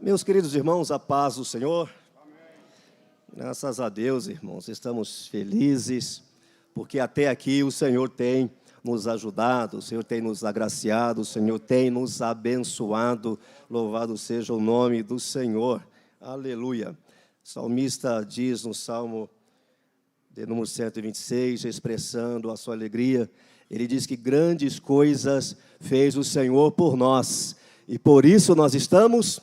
Meus queridos irmãos, a paz do Senhor. Amém. Graças a Deus, irmãos, estamos felizes, porque até aqui o Senhor tem nos ajudado, o Senhor tem nos agraciado, o Senhor tem nos abençoado. Louvado seja o nome do Senhor. Aleluia. O salmista diz no Salmo de número 126, expressando a sua alegria, ele diz que grandes coisas fez o Senhor por nós, e por isso nós estamos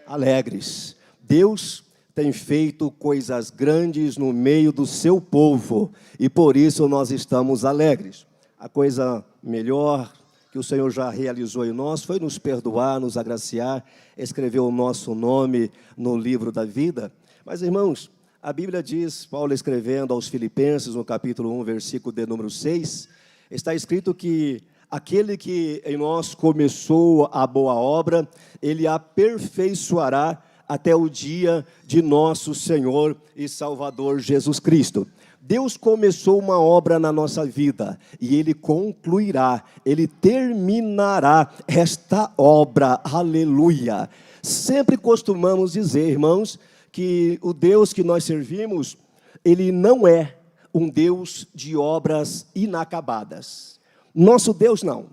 alegres. Deus tem feito coisas grandes no meio do seu povo, e por isso nós estamos alegres. A coisa melhor que o Senhor já realizou em nós foi nos perdoar, nos agraciar, escrever o nosso nome no livro da vida. Mas, irmãos, a Bíblia diz, Paulo escrevendo aos Filipenses, no capítulo 1, versículo de número 6, está escrito que aquele que em nós começou a boa obra, ele a aperfeiçoará até o dia de nosso Senhor e Salvador Jesus Cristo. Deus começou uma obra na nossa vida e Ele concluirá, Ele terminará esta obra, aleluia. Sempre costumamos dizer, irmãos, que o Deus que nós servimos, Ele não é um Deus de obras inacabadas. Nosso Deus não.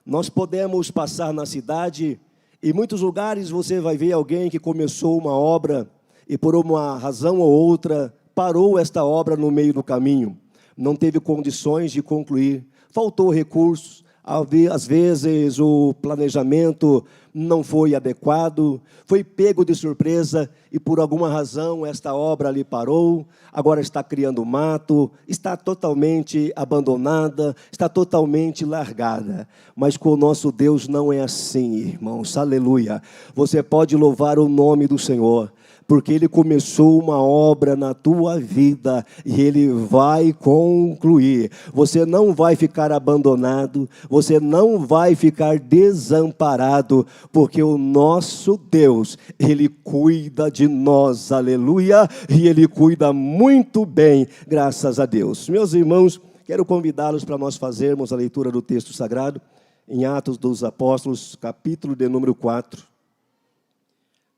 Nós podemos passar na cidade, em muitos lugares você vai ver alguém que começou uma obra e por uma razão ou outra parou esta obra no meio do caminho, não teve condições de concluir, faltou recursos, às vezes o planejamento não foi adequado, foi pego de surpresa e por alguma razão esta obra ali parou, agora está criando mato, está totalmente abandonada, está totalmente largada. Mas com o nosso Deus não é assim, irmãos, aleluia. Você pode louvar o nome do Senhor, porque Ele começou uma obra na tua vida e Ele vai concluir. Você não vai ficar abandonado, você não vai ficar desamparado, porque o nosso Deus, Ele cuida de nós, aleluia, e Ele cuida muito bem, graças a Deus. Meus irmãos, quero convidá-los para nós fazermos a leitura do texto sagrado, em Atos dos Apóstolos, capítulo de número 4.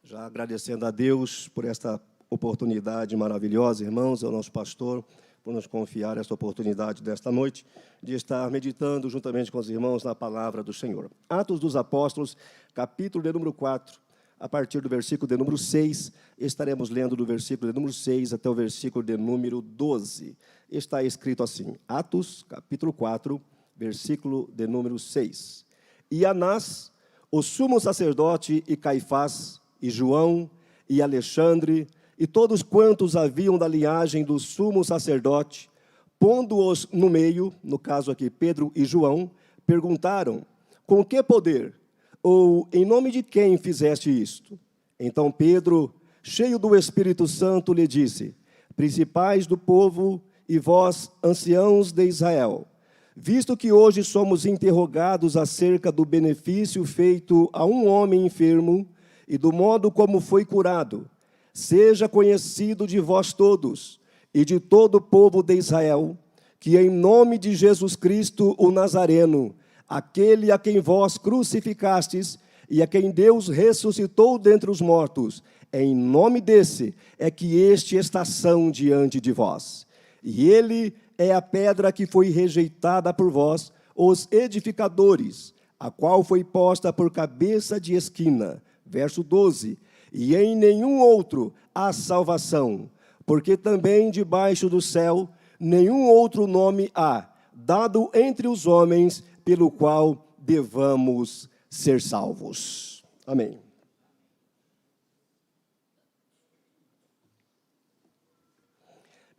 Já agradecendo a Deus por esta oportunidade maravilhosa, irmãos, ao nosso pastor, por nos confiar esta oportunidade desta noite, de estar meditando juntamente com os irmãos na palavra do Senhor. Atos dos Apóstolos, capítulo de número 4, a partir do versículo de número 6, estaremos lendo do versículo de número 6 até o versículo de número 12. Está escrito assim, Atos, capítulo 4, versículo de número 6. E Anás, o sumo sacerdote, e Caifás, e João, e Alexandre, e todos quantos haviam da linhagem do sumo sacerdote, pondo-os no meio, no caso aqui Pedro e João, perguntaram, com que poder, ou em nome de quem fizeste isto? Então Pedro, cheio do Espírito Santo, lhe disse, principais do povo e vós, anciãos de Israel, visto que hoje somos interrogados acerca do benefício feito a um homem enfermo, e do modo como foi curado, seja conhecido de vós todos e de todo o povo de Israel, que em nome de Jesus Cristo, o Nazareno, aquele a quem vós crucificastes e a quem Deus ressuscitou dentre os mortos, em nome desse é que este está são diante de vós. E ele é a pedra que foi rejeitada por vós, os edificadores, a qual foi posta por cabeça de esquina. Verso 12, e em nenhum outro há salvação, porque também debaixo do céu nenhum outro nome há, dado entre os homens, pelo qual devamos ser salvos. Amém.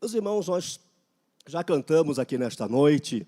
Meus irmãos, nós já cantamos aqui nesta noite,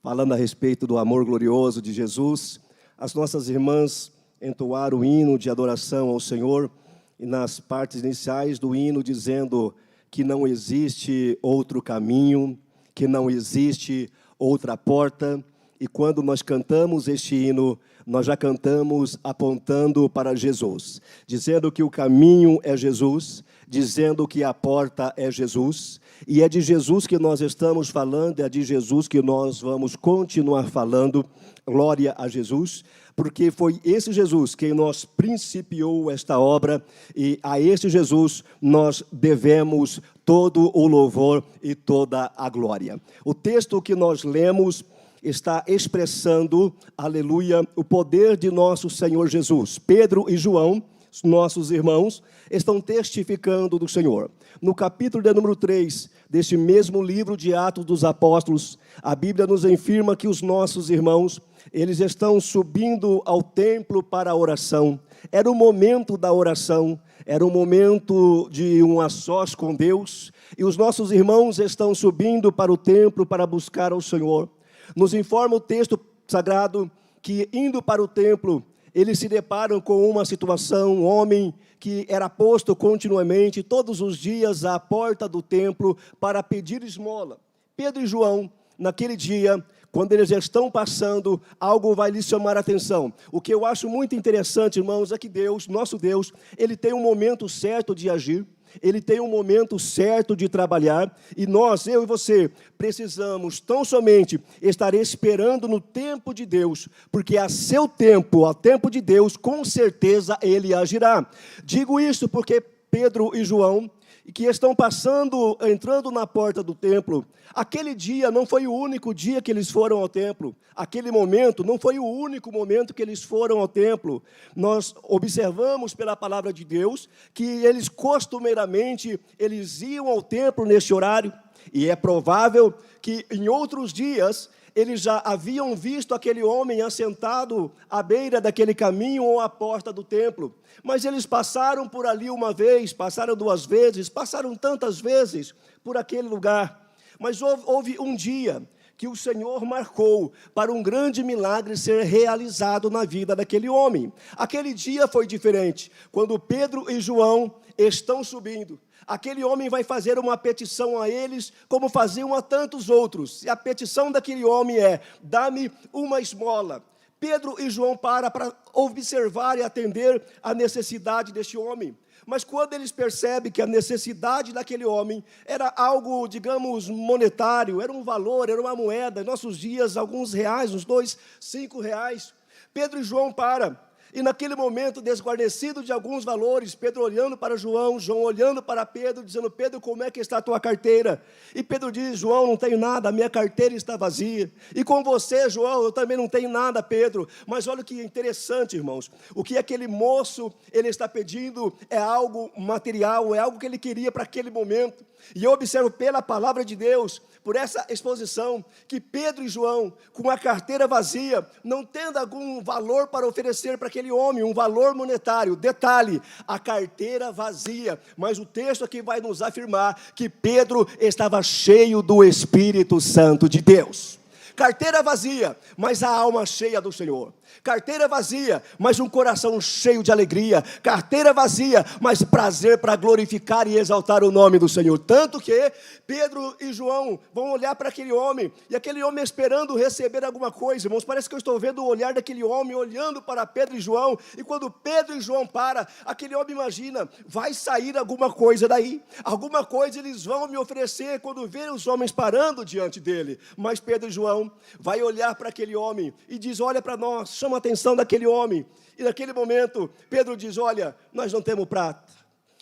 falando a respeito do amor glorioso de Jesus. As nossas irmãs entoar o hino de adoração ao Senhor, e nas partes iniciais do hino dizendo que não existe outro caminho, que não existe outra porta, e quando nós cantamos este hino, nós já cantamos apontando para Jesus, dizendo que o caminho é Jesus, dizendo que a porta é Jesus, e é de Jesus que nós estamos falando, é de Jesus que nós vamos continuar falando. Glória a Jesus, porque foi esse Jesus quem nós principiou esta obra, e a esse Jesus nós devemos todo o louvor e toda a glória. O texto que nós lemos está expressando, aleluia, o poder de nosso Senhor Jesus. Pedro e João, nossos irmãos, estão testificando do Senhor. No capítulo de número 3 deste mesmo livro de Atos dos Apóstolos, a Bíblia nos afirma que os nossos irmãos, eles estão subindo ao templo para a oração. Era o momento da oração, era o momento de um a sós com Deus, e os nossos irmãos estão subindo para o templo para buscar ao Senhor. Nos informa o texto sagrado que, indo para o templo, eles se deparam com uma situação, um homem que era posto continuamente, todos os dias, à porta do templo para pedir esmola. Pedro e João, naquele dia, quando eles estão passando, algo vai lhes chamar a atenção. O que eu acho muito interessante, irmãos, é que Deus, nosso Deus, Ele tem um momento certo de agir, Ele tem um momento certo de trabalhar, e nós, eu e você, precisamos tão somente estar esperando no tempo de Deus, porque a seu tempo, ao tempo de Deus, com certeza Ele agirá. Digo isso porque Pedro e João, que estão passando, entrando na porta do templo, aquele dia não foi o único dia que eles foram ao templo, aquele momento não foi o único momento que eles foram ao templo. Nós observamos pela palavra de Deus que eles costumeiramente, eles iam ao templo nesse horário, e é provável que em outros dias eles já haviam visto aquele homem assentado à beira daquele caminho ou à porta do templo. Mas eles passaram por ali uma vez, passaram duas vezes, passaram tantas vezes por aquele lugar. Mas houve um dia que o Senhor marcou para um grande milagre ser realizado na vida daquele homem. Aquele dia foi diferente. Quando Pedro e João estão subindo, aquele homem vai fazer uma petição a eles, como faziam a tantos outros. E a petição daquele homem é: dá-me uma esmola. Pedro e João param para observar e atender a necessidade deste homem. Mas quando eles percebem que a necessidade daquele homem era algo, digamos, monetário, era um valor, era uma moeda, em nossos dias, alguns reais, uns 2, 5 reais, Pedro e João param. E naquele momento, desguarnecido de alguns valores, Pedro olhando para João, João olhando para Pedro, dizendo: Pedro, como é que está a tua carteira? E Pedro diz: João, não tenho nada, a minha carteira está vazia. E com você, João, eu também não tenho nada, Pedro. Mas olha o que é interessante, irmãos, o que aquele moço, ele está pedindo é algo material, é algo que ele queria para aquele momento. E eu observo pela palavra de Deus, por essa exposição, que Pedro e João, com a carteira vazia, não tendo algum valor para oferecer para aquele homem, um valor monetário. Detalhe, a carteira vazia, mas o texto aqui vai nos afirmar que Pedro estava cheio do Espírito Santo de Deus. Carteira vazia, mas a alma cheia do Senhor. Carteira vazia, mas um coração cheio de alegria. Carteira vazia, mas prazer para glorificar e exaltar o nome do Senhor. Tanto que Pedro e João vão olhar para aquele homem, e aquele homem esperando receber alguma coisa. Irmãos, parece que eu estou vendo o olhar daquele homem olhando para Pedro e João, e quando Pedro e João param, aquele homem imagina: vai sair alguma coisa daí, alguma coisa eles vão me oferecer quando verem os homens parando diante dele. Mas Pedro e João vai olhar para aquele homem e diz: olha para nós, chama a atenção daquele homem. E naquele momento, Pedro diz: olha, nós não temos prata,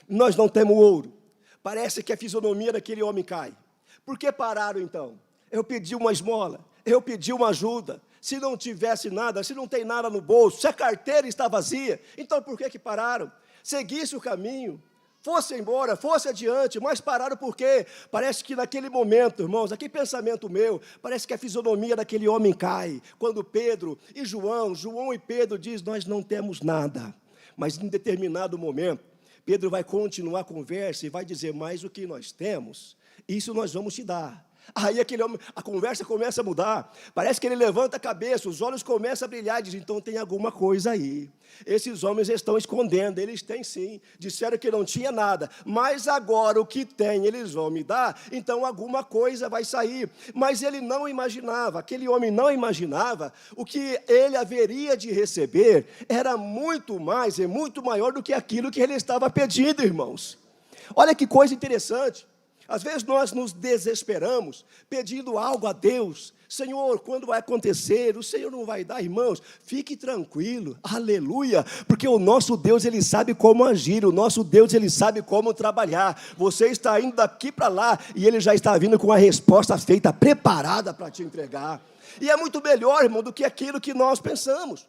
nós não temos ouro. Parece que a fisionomia daquele homem cai. Por que pararam então? Eu pedi uma esmola, eu pedi uma ajuda. Se não tivesse nada, se não tem nada no bolso, se a carteira está vazia, então por que pararam? Seguisse o caminho, fosse embora, fosse adiante, mas pararam por quê? Parece que naquele momento, irmãos, aqui pensamento meu, parece que a fisionomia daquele homem cai, quando Pedro e João e Pedro diz: nós não temos nada. Mas em determinado momento, Pedro vai continuar a conversa e vai dizer: mas o que nós temos, isso nós vamos te dar. Aí aquele homem, a conversa começa a mudar, parece que ele levanta a cabeça, os olhos começam a brilhar e diz: então tem alguma coisa aí. Esses homens estão escondendo, eles têm sim, disseram que não tinha nada, mas agora o que tem eles vão me dar, então alguma coisa vai sair. Mas ele não imaginava, aquele homem não imaginava, o que ele haveria de receber era muito mais e muito maior do que aquilo que ele estava pedindo, irmãos. Olha que coisa interessante. Às vezes nós nos desesperamos, pedindo algo a Deus. Senhor, quando vai acontecer? O Senhor não vai dar, irmãos? Fique tranquilo, aleluia, porque o nosso Deus, Ele sabe como agir, o nosso Deus, Ele sabe como trabalhar. Você está indo daqui para lá, e Ele já está vindo com a resposta feita, preparada para te entregar. E é muito melhor, irmão, do que aquilo que nós pensamos.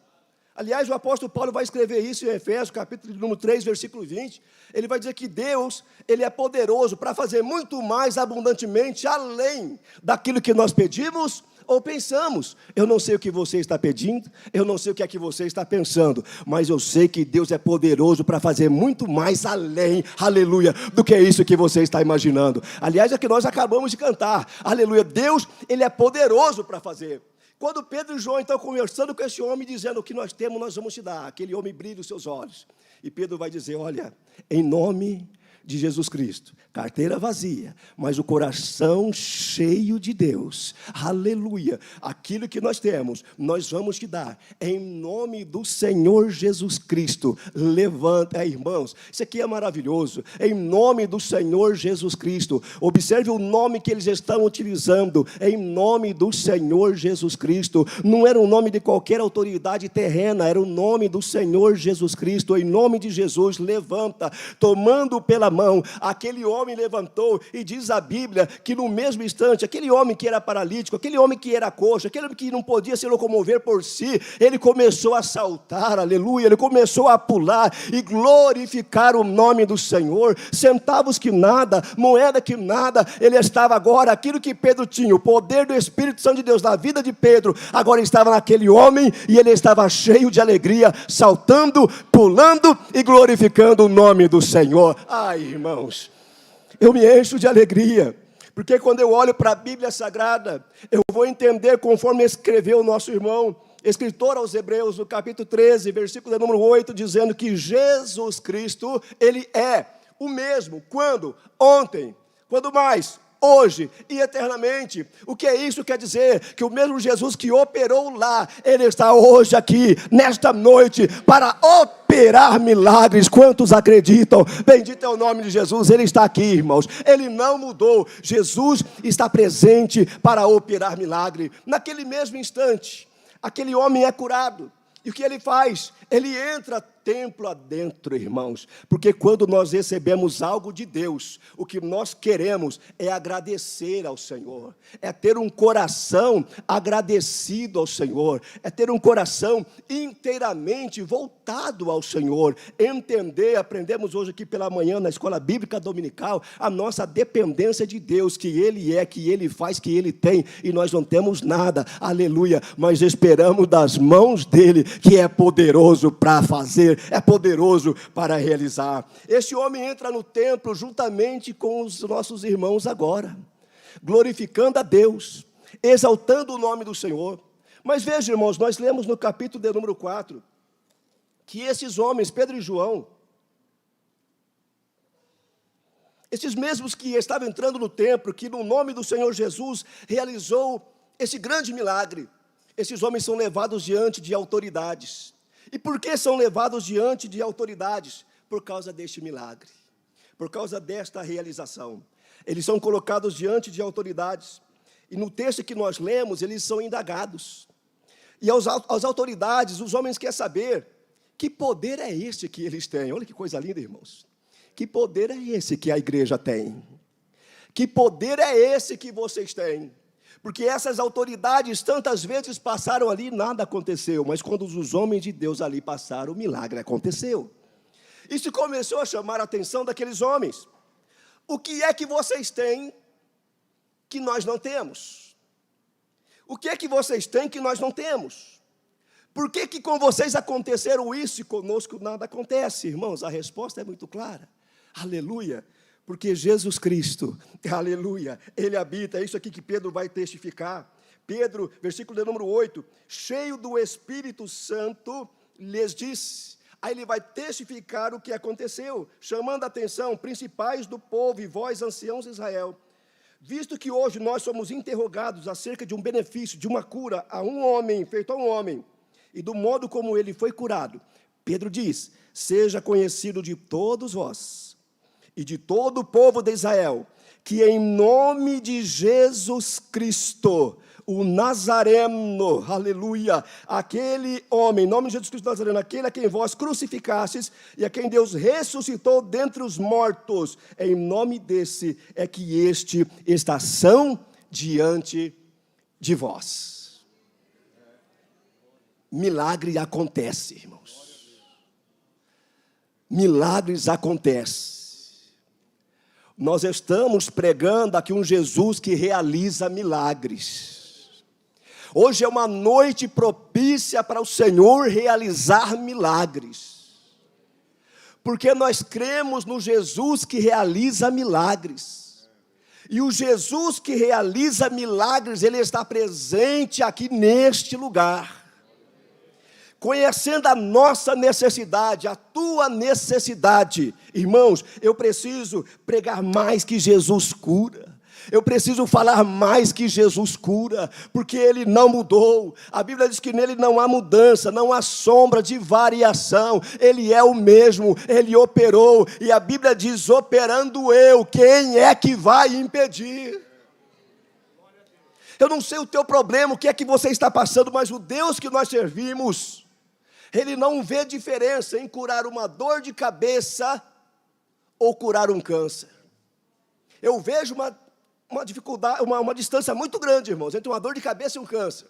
Aliás, o apóstolo Paulo vai escrever isso em Efésios, capítulo número 3, versículo 20. Ele vai dizer que Deus, Ele é poderoso para fazer muito mais abundantemente, além daquilo que nós pedimos ou pensamos. Eu não sei o que você está pedindo, eu não sei o que é que você está pensando, mas eu sei que Deus é poderoso para fazer muito mais além, aleluia, do que isso que você está imaginando. Aliás, é que nós acabamos de cantar, aleluia, Deus, Ele é poderoso para fazer. Quando Pedro e João estão conversando com esse homem, dizendo: o que nós temos, nós vamos te dar. Aquele homem brilha os seus olhos. E Pedro vai dizer: olha, em nome de Jesus Cristo, carteira vazia, mas o coração cheio de Deus, aleluia, aquilo que nós temos, nós vamos te dar, em nome do Senhor Jesus Cristo. Levanta, irmãos, isso aqui é maravilhoso, em nome do Senhor Jesus Cristo. Observe o nome que eles estão utilizando, em nome do Senhor Jesus Cristo. Não era o nome de qualquer autoridade terrena, era o nome do Senhor Jesus Cristo. Em nome de Jesus, levanta, tomando pela mão, aquele homem levantou, e diz a Bíblia que no mesmo instante, aquele homem que era paralítico, aquele homem que era coxo, aquele homem que não podia se locomover por si, ele começou a saltar, aleluia, ele começou a pular e glorificar o nome do Senhor. Centavos que nada, moeda que nada, ele estava agora, aquilo que Pedro tinha, o poder do Espírito Santo de Deus na vida de Pedro, agora estava naquele homem, e ele estava cheio de alegria, saltando, pulando e glorificando o nome do Senhor. Ai, irmãos, eu me encho de alegria, porque quando eu olho para a Bíblia Sagrada, eu vou entender conforme escreveu o nosso irmão, escritor aos Hebreus, no capítulo 13, versículo número 8, dizendo que Jesus Cristo, Ele é o mesmo, quando? Ontem, quando mais? Hoje e eternamente. O que é isso? Quer dizer que o mesmo Jesus que operou lá, Ele está hoje aqui, nesta noite, para operar milagres. Quantos acreditam? Bendito é o nome de Jesus. Ele está aqui, irmãos, Ele não mudou. Jesus está presente para operar milagre. Naquele mesmo instante, aquele homem é curado. E o que ele faz? Ele entra templo adentro, irmãos, porque quando nós recebemos algo de Deus, o que nós queremos é agradecer ao Senhor, é ter um coração agradecido ao Senhor, é ter um coração inteiramente voltado ao Senhor, entender, aprendemos hoje aqui pela manhã na escola bíblica dominical, a nossa dependência de Deus, que Ele é, que Ele faz, que Ele tem, e nós não temos nada, aleluia, mas esperamos das mãos dEle, que é poderoso para fazer, é poderoso para realizar. Este homem entra no templo juntamente com os nossos irmãos agora, glorificando a Deus, exaltando o nome do Senhor. Mas veja, irmãos, nós lemos no capítulo de número 4, que esses homens, Pedro e João, esses mesmos que estavam entrando no templo, que no nome do Senhor Jesus realizou esse grande milagre, esses homens são levados diante de autoridades. E por que são levados diante de autoridades? Por causa deste milagre, por causa desta realização. Eles são colocados diante de autoridades, e no texto que nós lemos, eles são indagados. E as autoridades, os homens querem saber, que poder é esse que eles têm? Olha que coisa linda, irmãos. Que poder é esse que a igreja tem? Que poder é esse que vocês têm? Porque essas autoridades tantas vezes passaram ali e nada aconteceu, mas quando os homens de Deus ali passaram, o milagre aconteceu. Isso começou a chamar a atenção daqueles homens. O que é que vocês têm que nós não temos? O que é que vocês têm que nós não temos? Por que que com vocês aconteceram isso e conosco nada acontece? Irmãos, a resposta é muito clara. Aleluia. Porque Jesus Cristo, aleluia, Ele habita, é isso aqui que Pedro vai testificar. Pedro, versículo de número 8, cheio do Espírito Santo, lhes disse. Aí ele vai testificar o que aconteceu, chamando a atenção, principais do povo e vós, anciãos de Israel. Visto que hoje nós somos interrogados acerca de um benefício, de uma cura a um homem, feito a um homem, e do modo como ele foi curado, Pedro diz, seja conhecido de todos vós, e de todo o povo de Israel, que em nome de Jesus Cristo, o Nazareno, aleluia, aquele homem, em nome de Jesus Cristo Nazareno, aquele a quem vós crucificastes e a quem Deus ressuscitou dentre os mortos, em nome desse é que este está são diante de vós. Milagre acontece, irmãos. Milagres acontecem. Nós estamos pregando aqui um Jesus que realiza milagres. Hoje é uma noite propícia para o Senhor realizar milagres. Porque nós cremos no Jesus que realiza milagres. E o Jesus que realiza milagres, Ele está presente aqui neste lugar. Conhecendo a nossa necessidade, a tua necessidade. Irmãos, eu preciso pregar mais que Jesus cura. Eu preciso falar mais que Jesus cura, porque Ele não mudou. A Bíblia diz que nele não há mudança, não há sombra de variação. Ele é o mesmo, Ele operou. E a Bíblia diz, operando eu, quem é que vai impedir? Eu não sei o teu problema, o que é que você está passando, mas o Deus que nós servimos, Ele não vê diferença em curar uma dor de cabeça ou curar um câncer. Eu vejo uma dificuldade, uma distância muito grande, irmãos, entre uma dor de cabeça e um câncer.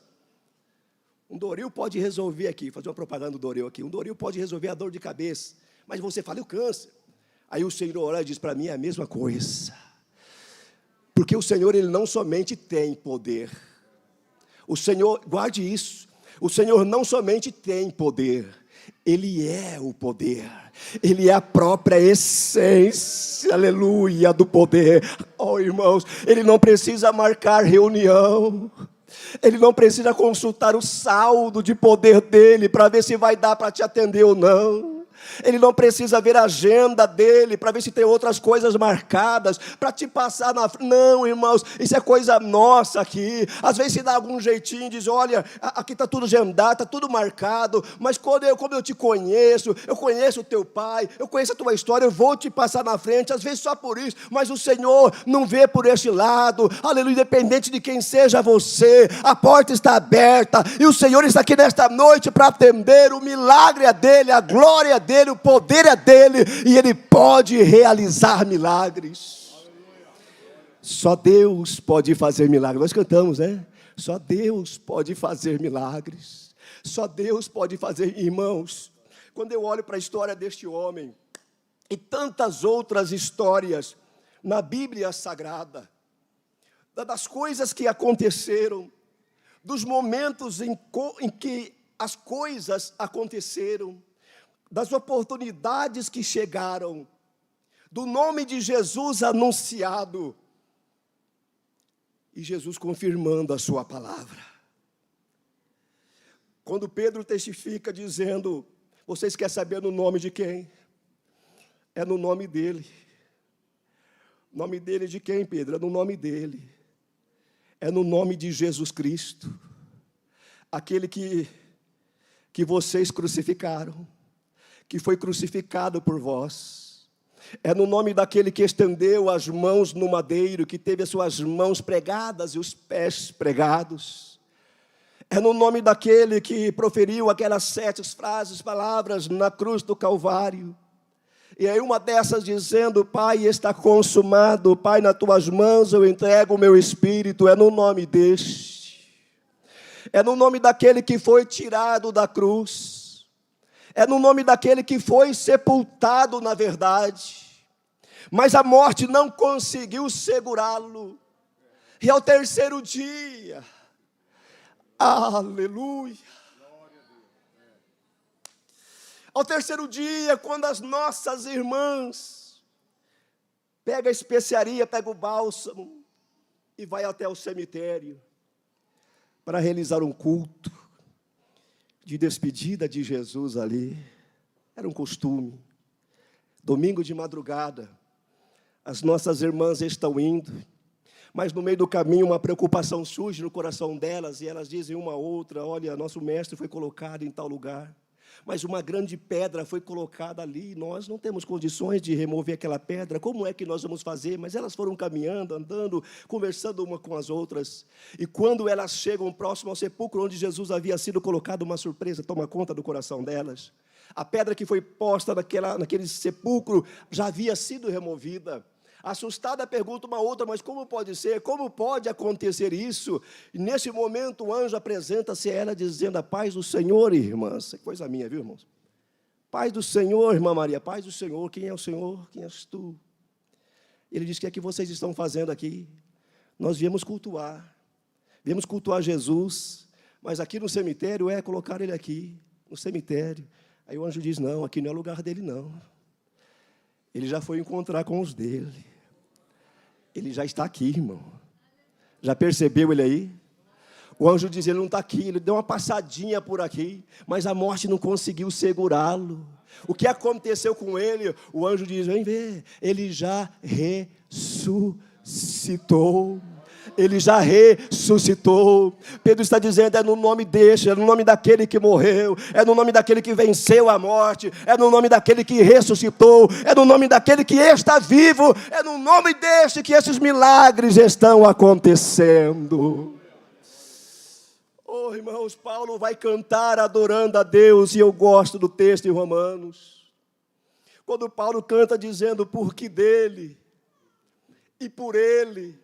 Um Doril pode resolver aqui, fazer uma propaganda do Doril aqui. Um Doril pode resolver a dor de cabeça, mas você fala, e o câncer? Aí o Senhor olha e diz para mim, é a mesma coisa. Porque o Senhor, Ele não somente tem poder. O Senhor, guarde isso, o Senhor não somente tem poder, Ele é o poder. Ele é a própria essência, aleluia, do poder. Oh, irmãos, Ele não precisa marcar reunião. Ele não precisa consultar o saldo de poder dEle para ver se vai dar para te atender ou não. Ele não precisa ver a agenda dele para ver se tem outras coisas marcadas para te passar na frente. Não, irmãos, isso é coisa nossa aqui. Às vezes se dá algum jeitinho e diz, olha, aqui está tudo agendado, está tudo marcado, mas como eu te conheço, eu conheço o teu pai, eu conheço a tua história, eu vou te passar na frente, às vezes só por isso, mas o Senhor não vê por este lado, aleluia, independente de quem seja você, a porta está aberta, e o Senhor está aqui nesta noite para atender. O milagre é dele, a glória é dele, o poder é dele, e Ele pode realizar milagres. Só Deus pode fazer milagres. Nós cantamos, né? Só Deus pode fazer milagres. Só Deus pode fazer. Irmãos, quando eu olho para a história deste homem e tantas outras histórias na Bíblia Sagrada, das coisas que aconteceram, dos momentos em que as coisas aconteceram, das oportunidades que chegaram, do nome de Jesus anunciado, e Jesus confirmando a sua palavra. Quando Pedro testifica dizendo, vocês querem saber no nome de quem? É no nome dele. Nome dele de quem, Pedro? É no nome dele. É no nome de Jesus Cristo, aquele que vocês crucificaram, que foi crucificado por vós. É no nome daquele que estendeu as mãos no madeiro, que teve as suas mãos pregadas e os pés pregados. É no nome daquele que proferiu aquelas 7 frases, palavras na cruz do Calvário. E aí uma dessas dizendo, Pai, está consumado, Pai, nas tuas mãos eu entrego o meu espírito. É no nome deste. É no nome daquele que foi tirado da cruz. É no nome daquele que foi sepultado na verdade, mas a morte não conseguiu segurá-lo, e ao terceiro dia, aleluia, ao terceiro dia, quando as nossas irmãs pegam a especiaria, pegam o bálsamo, e vai até o cemitério, para realizar um culto, de despedida de Jesus ali, era um costume. Domingo de madrugada, as nossas irmãs estão indo, mas no meio do caminho uma preocupação surge no coração delas, e elas dizem uma a outra, olha, nosso mestre foi colocado em tal lugar, Mas uma grande pedra foi colocada ali, nós não temos condições de remover aquela pedra, como é que nós vamos fazer? Mas elas foram caminhando, andando, conversando uma com as outras, e quando elas chegam próximo ao sepulcro onde Jesus havia sido colocado, uma surpresa toma conta do coração delas. A pedra que foi posta naquele sepulcro já havia sido removida. Assustada pergunta uma outra, mas como pode ser? Como pode acontecer isso? E nesse momento o anjo apresenta-se a ela dizendo: a paz do Senhor, irmãs. Coisa minha, viu, irmãos? Paz do Senhor, irmã Maria, paz do Senhor. Quem é o Senhor? Quem és tu? Ele diz: o que é que vocês estão fazendo aqui? Nós viemos cultuar Jesus, mas aqui no cemitério colocar ele aqui, no cemitério. Aí o anjo diz: não, aqui não é lugar dele, não. Ele já foi encontrar com os dele. Ele já está aqui, irmão. Já percebeu ele aí? O anjo diz: ele não está aqui, ele deu uma passadinha por aqui, mas a morte não conseguiu segurá-lo. O que aconteceu com ele? O anjo diz: vem ver, ele já ressuscitou. Ele já ressuscitou. Pedro está dizendo: é no nome deste, é no nome daquele que morreu, é no nome daquele que venceu a morte, é no nome daquele que ressuscitou, é no nome daquele que está vivo, é no nome deste que esses milagres estão acontecendo. Oh, irmãos, Paulo vai cantar adorando a Deus, e eu gosto do texto em Romanos, quando Paulo canta dizendo: porque dele, e por ele,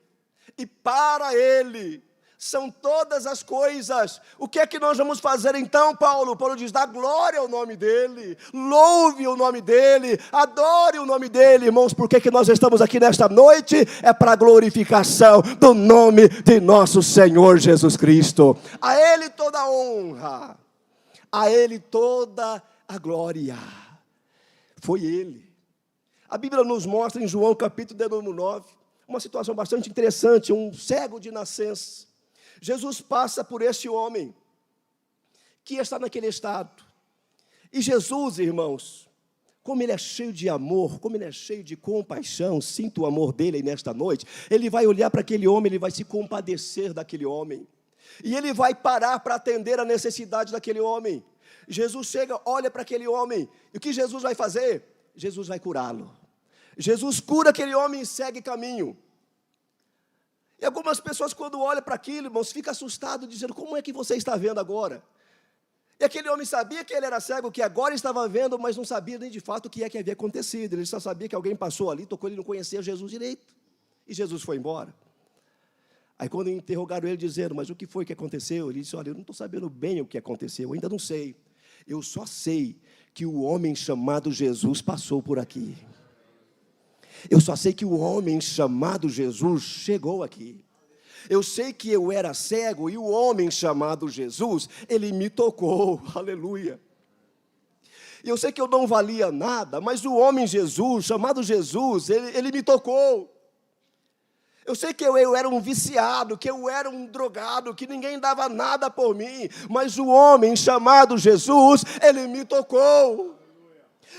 e para ele são todas as coisas. O que é que nós vamos fazer então, Paulo? Paulo diz: dá glória ao nome dele, louve o nome dele, adore o nome dele. Irmãos, por que nós estamos aqui nesta noite? É para a glorificação do nome de nosso Senhor Jesus Cristo. A ele toda a honra, a ele toda a glória. Foi ele. A Bíblia nos mostra em João capítulo de número 9, uma situação bastante interessante, um cego de nascença. Jesus passa por esse homem que está naquele estado. E Jesus, irmãos, como ele é cheio de amor, como ele é cheio de compaixão, sinto o amor dele aí nesta noite, ele vai olhar para aquele homem, ele vai se compadecer daquele homem. E ele vai parar para atender a necessidade daquele homem. Jesus chega, olha para aquele homem, e o que Jesus vai fazer? Jesus vai curá-lo. Jesus cura aquele homem e segue caminho. E algumas pessoas, quando olham para aquilo, irmãos, ficam assustados, dizendo: como é que você está vendo agora? E aquele homem sabia que ele era cego, que agora estava vendo, mas não sabia nem de fato o que é que havia acontecido. Ele só sabia que alguém passou ali, tocou, ele não conhecia Jesus direito. E Jesus foi embora. Aí quando interrogaram ele, dizendo: mas o que foi que aconteceu? Ele disse: olha, eu não estou sabendo bem o que aconteceu, eu ainda não sei. Eu só sei que o homem chamado Jesus passou por aqui. Eu só sei que o homem chamado Jesus chegou aqui. Eu sei que eu era cego e o homem chamado Jesus, ele me tocou, aleluia. Eu sei que eu não valia nada, mas o homem Jesus, chamado Jesus, ele me tocou. Eu sei que eu era um viciado, que eu era um drogado, que ninguém dava nada por mim, mas o homem chamado Jesus, ele me tocou.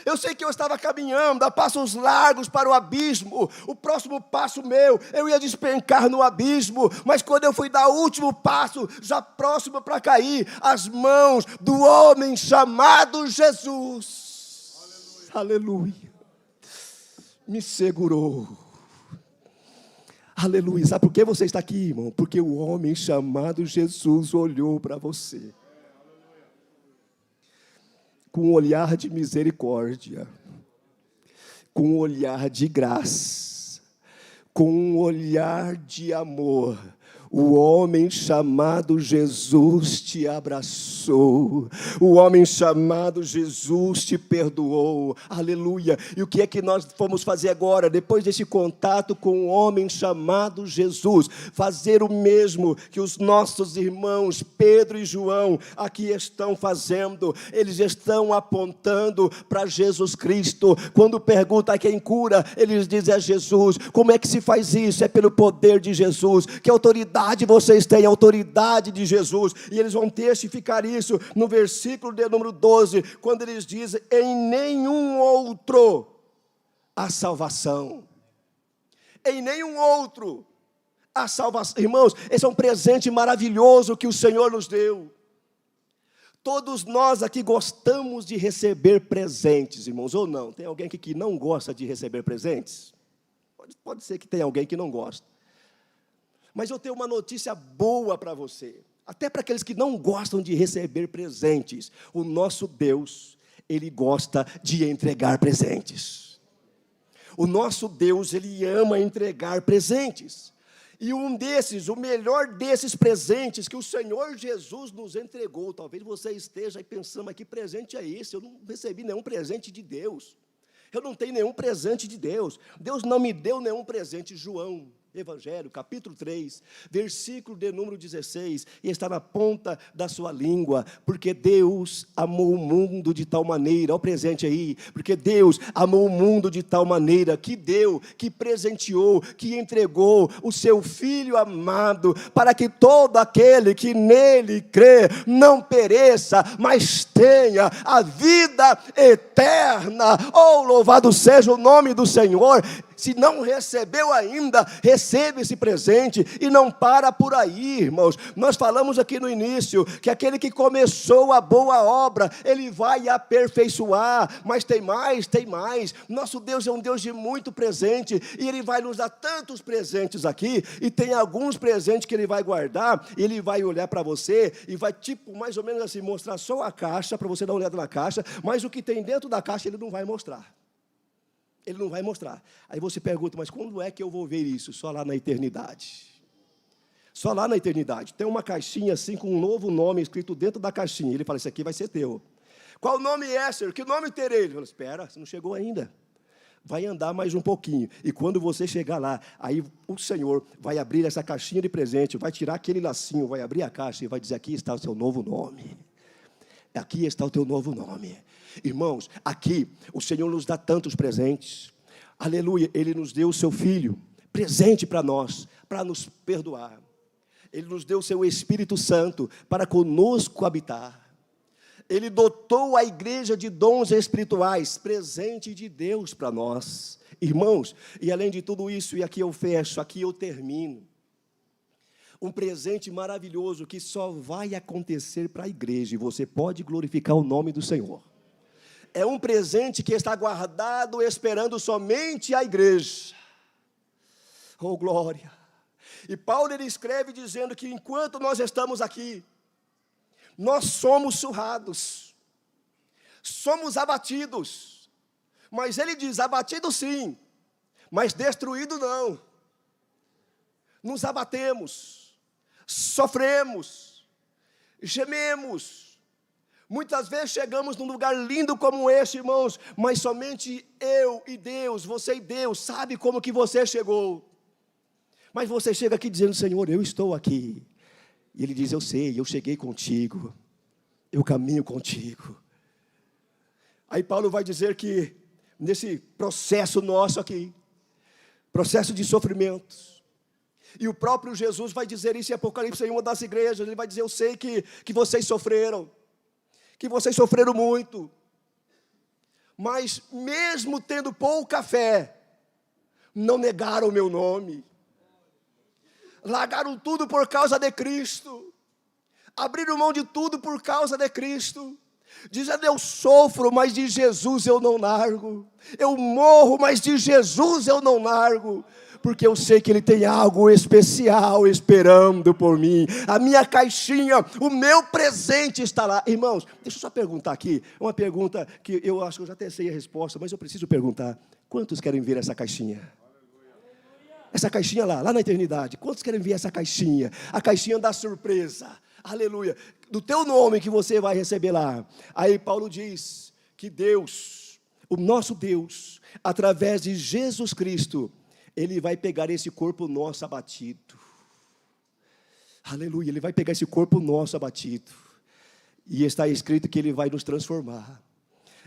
Eu sei que eu estava caminhando a passos largos para o abismo. O próximo passo meu, eu ia despencar no abismo. Mas quando eu fui dar o último passo, já próximo para cair, as mãos do homem chamado Jesus, aleluia, me segurou. Aleluia. Sabe por que você está aqui, irmão? Porque o homem chamado Jesus olhou para você com um olhar de misericórdia, com um olhar de graça, com um olhar de amor. O homem chamado Jesus te abraçou. O homem chamado Jesus te perdoou. Aleluia. E o que é que nós vamos fazer agora? Depois desse contato com o homem chamado Jesus, fazer o mesmo que os nossos irmãos Pedro e João aqui estão fazendo. Eles estão apontando para Jesus Cristo. Quando pergunta a quem cura, eles dizem: é Jesus. Como é que se faz isso? É pelo poder de Jesus. Que autoridade vocês têm? A autoridade de Jesus. E eles vão testificar isso no versículo de número 12, quando eles dizem: em nenhum outro há salvação. Em nenhum outro há salvação. Irmãos, esse é um presente maravilhoso que o Senhor nos deu. Todos nós aqui gostamos de receber presentes, irmãos, ou não? Tem alguém aqui que não gosta de receber presentes? Pode ser que tenha alguém que não gosta. Mas eu tenho uma notícia boa para você. Até para aqueles que não gostam de receber presentes. O nosso Deus, Ele gosta de entregar presentes. O nosso Deus, Ele ama entregar presentes. E o melhor desses presentes que o Senhor Jesus nos entregou, talvez você esteja aí pensando, mas que presente é esse? Eu não recebi nenhum presente de Deus. Eu não tenho nenhum presente de Deus. Deus não me deu nenhum presente. João, Evangelho, capítulo 3, versículo de número 16, e está na ponta da sua língua, porque Deus amou o mundo de tal maneira, olha o presente aí, porque Deus amou o mundo de tal maneira, que deu, que presenteou, que entregou o seu Filho amado, para que todo aquele que nele crê, não pereça, mas tenha a vida eterna. Oh, louvado seja o nome do Senhor. Se não recebeu ainda, receba esse presente e não para por aí, irmãos. Nós falamos aqui no início que aquele que começou a boa obra, ele vai aperfeiçoar, mas tem mais, tem mais. Nosso Deus é um Deus de muito presente e Ele vai nos dar tantos presentes aqui, e tem alguns presentes que Ele vai guardar, e Ele vai olhar para você e vai mais ou menos assim, mostrar só a caixa, para você dar uma olhada na caixa, mas o que tem dentro da caixa Ele não vai mostrar. Ele não vai mostrar. Aí você pergunta, mas quando é que eu vou ver isso? Só lá na eternidade. Só lá na eternidade. Tem uma caixinha assim, com um novo nome escrito dentro da caixinha. Ele fala, isso aqui vai ser teu. Qual nome é, Senhor? Que nome terei? Ele fala, espera, você não chegou ainda. Vai andar mais um pouquinho. E quando você chegar lá, aí o Senhor vai abrir essa caixinha de presente, vai tirar aquele lacinho, vai abrir a caixa e vai dizer, aqui está o seu novo nome. Aqui está o teu novo nome. Irmãos, aqui o Senhor nos dá tantos presentes. Aleluia, Ele nos deu o seu Filho, presente para nós, para nos perdoar. Ele nos deu o seu Espírito Santo para conosco habitar. Ele dotou a igreja de dons espirituais, presente de Deus para nós. Irmãos, e além de tudo isso, e aqui eu fecho, aqui eu termino. Um presente maravilhoso que só vai acontecer para a igreja, e você pode glorificar o nome do Senhor. É um presente que está guardado, esperando somente a igreja. Oh, glória! E Paulo, ele escreve dizendo que enquanto nós estamos aqui, nós somos surrados, somos abatidos. Mas ele diz, abatido sim, mas destruído não. Nos abatemos, sofremos, gememos. Muitas vezes chegamos num lugar lindo como este, irmãos, mas somente eu e Deus, você e Deus, sabe como que você chegou. Mas você chega aqui dizendo, Senhor, eu estou aqui. E Ele diz, eu sei, eu cheguei contigo, eu caminho contigo. Aí Paulo vai dizer que nesse processo nosso aqui, processo de sofrimentos, e o próprio Jesus vai dizer isso em Apocalipse, em uma das igrejas, ele vai dizer, eu sei que vocês sofreram, muito, mas mesmo tendo pouca fé, não negaram o meu nome, largaram tudo por causa de Cristo, abriram mão de tudo por causa de Cristo, dizendo, eu sofro, mas de Jesus eu não largo, eu morro, mas de Jesus eu não largo, porque eu sei que Ele tem algo especial esperando por mim. A minha caixinha, o meu presente está lá. Irmãos, deixa eu só perguntar aqui, uma pergunta que eu acho que eu já até sei a resposta, mas eu preciso perguntar, quantos querem ver essa caixinha? Essa caixinha lá na eternidade, quantos querem ver essa caixinha? A caixinha da surpresa, aleluia, do teu nome que você vai receber lá. Aí Paulo diz que Deus, o nosso Deus, através de Jesus Cristo, Ele vai pegar esse corpo nosso abatido. Aleluia, Ele vai pegar esse corpo nosso abatido. E está escrito que Ele vai nos transformar.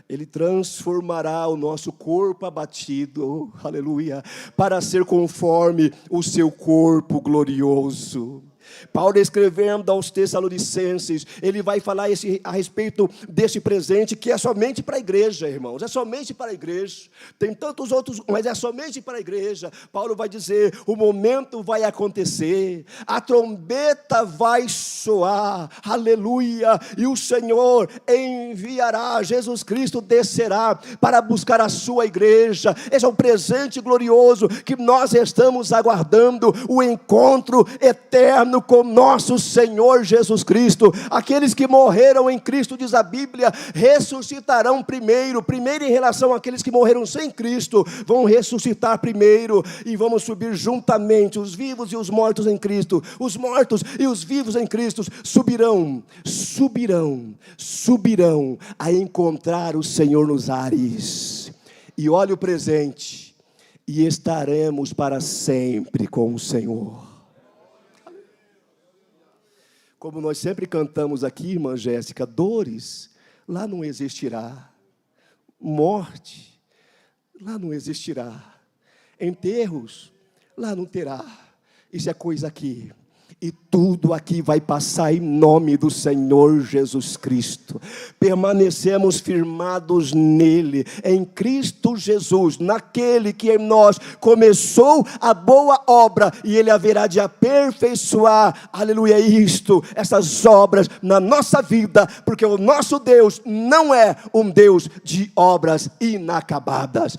Ele transformará o nosso corpo abatido, aleluia, para ser conforme o seu corpo glorioso. Paulo, escrevendo aos Tessalonicenses, ele vai falar a respeito desse presente, que é somente para a igreja, irmãos, é somente para a igreja. Tem tantos outros, mas é somente para a igreja. Paulo vai dizer: o momento vai acontecer, a trombeta vai soar, aleluia, e o Senhor enviará, Jesus Cristo descerá para buscar a sua igreja. Esse é um presente glorioso que nós estamos aguardando, o encontro eterno com nosso Senhor Jesus Cristo. Aqueles que morreram em Cristo, diz a Bíblia, ressuscitarão primeiro em relação àqueles que morreram sem Cristo, vão ressuscitar primeiro, e vamos subir juntamente, os vivos e os mortos em Cristo. Os mortos e os vivos em Cristo subirão a encontrar o Senhor nos ares. E olha o presente, e estaremos para sempre com o Senhor. Como nós sempre cantamos aqui, irmã Jéssica, dores, lá não existirá. Morte, lá não existirá. Enterros, lá não terá. Isso é coisa aqui. E tudo aqui vai passar em nome do Senhor Jesus Cristo. Permanecemos firmados nele, em Cristo Jesus, naquele que em nós começou a boa obra, e ele haverá de aperfeiçoar, aleluia, essas obras na nossa vida, porque o nosso Deus não é um Deus de obras inacabadas.